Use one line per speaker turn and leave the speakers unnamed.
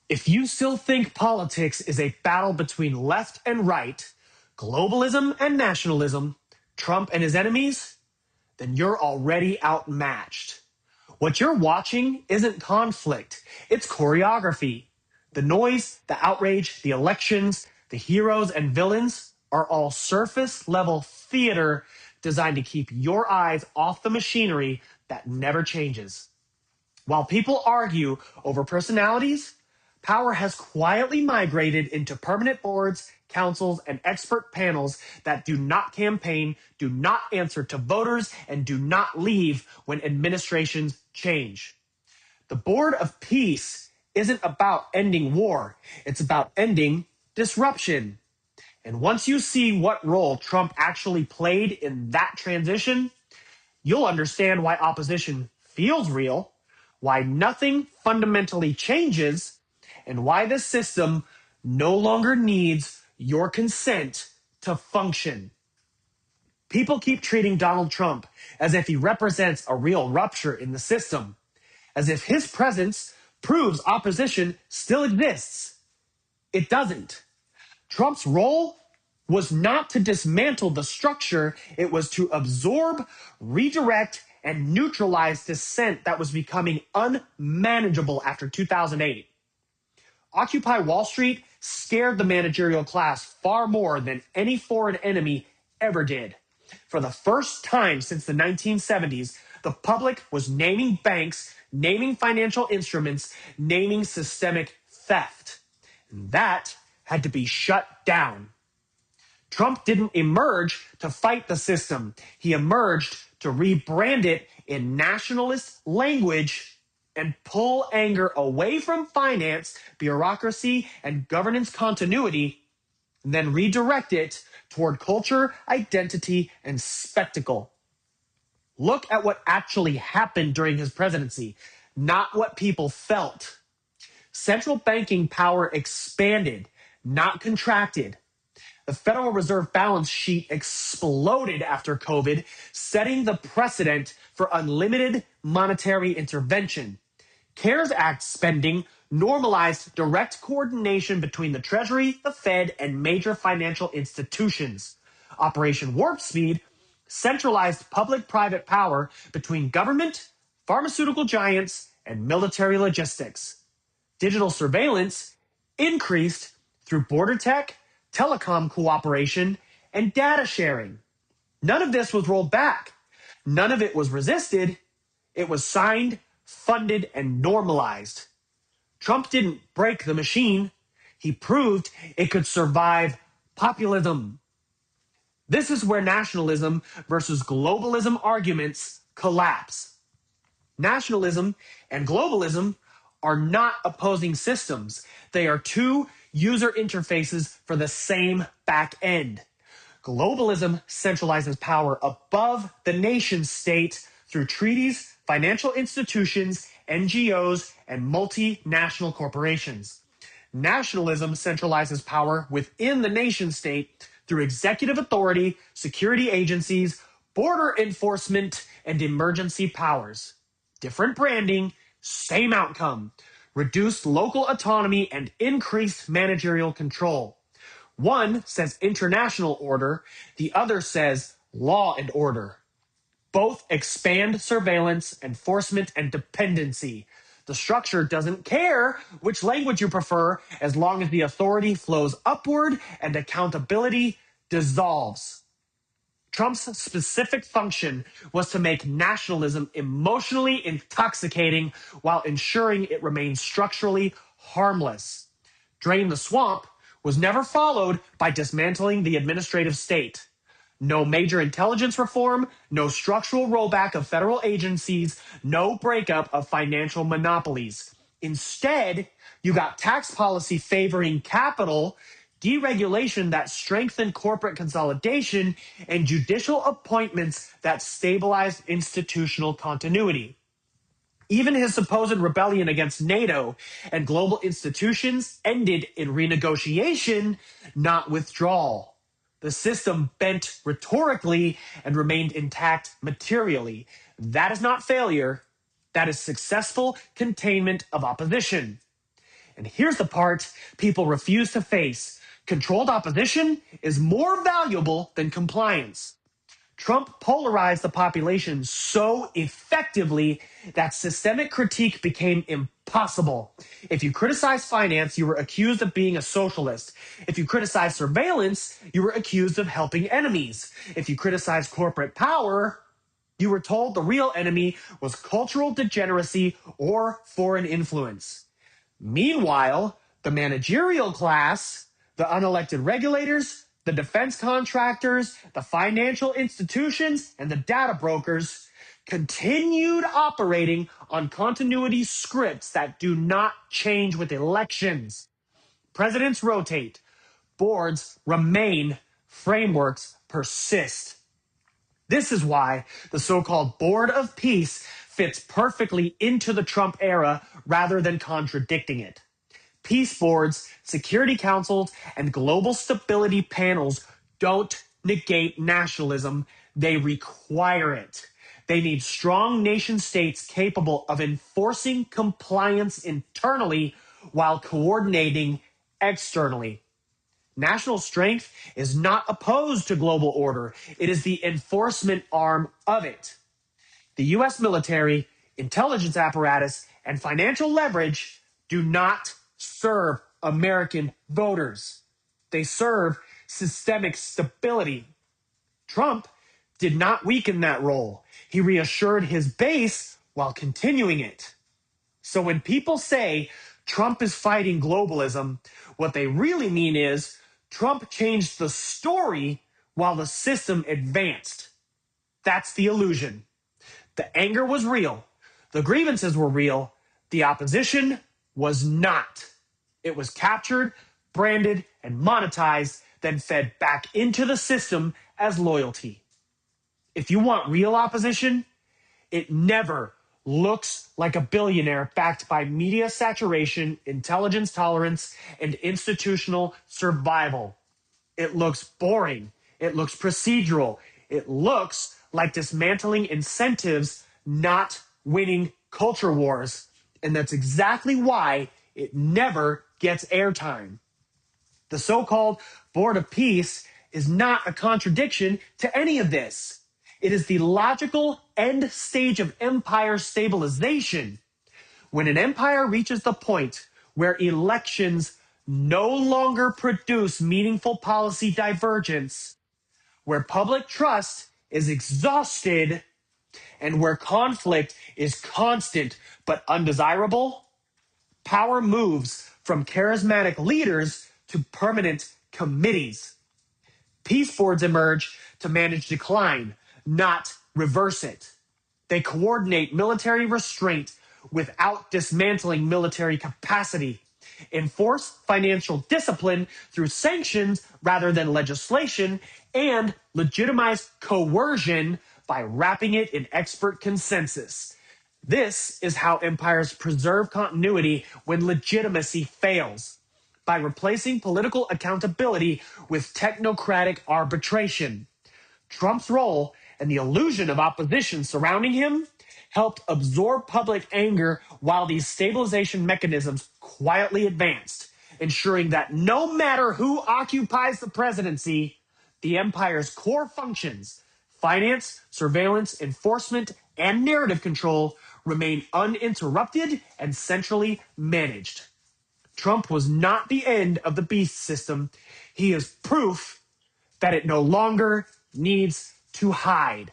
If you still think politics is a battle between left and right, globalism and nationalism, Trump and his enemies, then you're already outmatched. What you're watching isn't conflict, it's choreography. The noise, the outrage, the elections, the heroes and villains are all surface level theater designed to keep your eyes off the machinery that never changes. While people argue over personalities, power has quietly migrated into permanent boards, councils, and expert panels that do not campaign, do not answer to voters, and do not leave when administrations change. The Board of Peace isn't about ending war, it's about ending disruption. And once you see what role Trump actually played in that transition, you'll understand why opposition feels real, why nothing fundamentally changes, and why the system no longer needs your consent to function. People keep treating Donald Trump as if he represents a real rupture in the system, as if his presence proves opposition still exists. It doesn't. Trump's role was not to dismantle the structure, it was to absorb, redirect, and neutralize dissent that was becoming unmanageable after 2008. Occupy Wall Street scared the managerial class far more than any foreign enemy ever did. For the first time since the 1970s, the public was naming banks, naming financial instruments, naming systemic theft. And that had to be shut down. Trump didn't emerge to fight the system. He emerged to rebrand it in nationalist language and pull anger away from finance, bureaucracy, and governance continuity, and then redirect it toward culture, identity, and spectacle. Look at what actually happened during his presidency, not what people felt. Central banking power expanded, not contracted. The Federal Reserve balance sheet exploded after COVID, setting the precedent for unlimited monetary intervention. CARES Act spending normalized direct coordination between the Treasury, the Fed, and major financial institutions. Operation Warp Speed centralized public-private power between government, pharmaceutical giants, and military logistics. Digital surveillance increased through border tech, telecom cooperation, and data sharing. None of this was rolled back. None of it was resisted. It was signed, funded, and normalized. Trump didn't break the machine. He proved it could survive populism. This is where nationalism versus globalism arguments collapse. Nationalism and globalism are not opposing systems. They are two user interfaces for the same back end. Globalism centralizes power above the nation state through treaties, financial institutions, NGOs, and multinational corporations. Nationalism centralizes power within the nation state through executive authority, security agencies, border enforcement, and emergency powers. Different branding, same outcome. Reduced local autonomy and increased managerial control. One says international order, the other says law and order. Both expand surveillance, enforcement, and dependency. The structure doesn't care which language you prefer as long as the authority flows upward and accountability dissolves. Trump's specific function was to make nationalism emotionally intoxicating while ensuring it remained structurally harmless. Drain the swamp was never followed by dismantling the administrative state. No major intelligence reform, no structural rollback of federal agencies, no breakup of financial monopolies. Instead, you got tax policy favoring capital, deregulation that strengthened corporate consolidation, and judicial appointments that stabilized institutional continuity. Even his supposed rebellion against NATO and global institutions ended in renegotiation, not withdrawal. The system bent rhetorically and remained intact materially. That is not failure. That is successful containment of opposition. And here's the part people refuse to face. Controlled opposition is more valuable than compliance. Trump polarized the population so effectively that systemic critique became impossible. If you criticized finance, you were accused of being a socialist. If you criticized surveillance, you were accused of helping enemies. If you criticized corporate power, you were told the real enemy was cultural degeneracy or foreign influence. Meanwhile, the managerial class, the unelected regulators, the defense contractors, the financial institutions, and the data brokers continued operating on continuity scripts that do not change with elections. Presidents rotate, boards remain, frameworks persist. This is why the so-called Board of Peace fits perfectly into the Trump era rather than contradicting it. Peace boards, security councils, and global stability panels don't negate nationalism, they require it. They need strong nation states capable of enforcing compliance internally while coordinating externally. National strength is not opposed to global order. It is the enforcement arm of it. The U.S. military, intelligence apparatus, and financial leverage do not serve American voters. They serve systemic stability. Trump did not weaken that role. He reassured his base while continuing it. So when people say Trump is fighting globalism, what they really mean is Trump changed the story while the system advanced. That's the illusion. The anger was real. The grievances were real. The opposition was not. It was captured, branded, and monetized, then fed back into the system as loyalty. If you want real opposition, it never looks like a billionaire backed by media saturation, intelligence tolerance, and institutional survival. It looks boring. It looks procedural. It looks like dismantling incentives, not winning culture wars. And that's exactly why it never gets airtime. The so-called Board of Peace is not a contradiction to any of this. It is the logical end stage of empire stabilization. When an empire reaches the point where elections no longer produce meaningful policy divergence, where public trust is exhausted, and where conflict is constant but undesirable, power moves from charismatic leaders to permanent committees. Peace boards emerge to manage decline, not reverse it. They coordinate military restraint without dismantling military capacity, enforce financial discipline through sanctions rather than legislation, and legitimize coercion by wrapping it in expert consensus. This is how empires preserve continuity when legitimacy fails, by replacing political accountability with technocratic arbitration. Trump's role and the illusion of opposition surrounding him helped absorb public anger while these stabilization mechanisms quietly advanced, ensuring that no matter who occupies the presidency, the empire's core functions, finance, surveillance, enforcement, and narrative control, remain uninterrupted and centrally managed. Trump was not the end of the beast system. He is proof that it no longer needs to hide.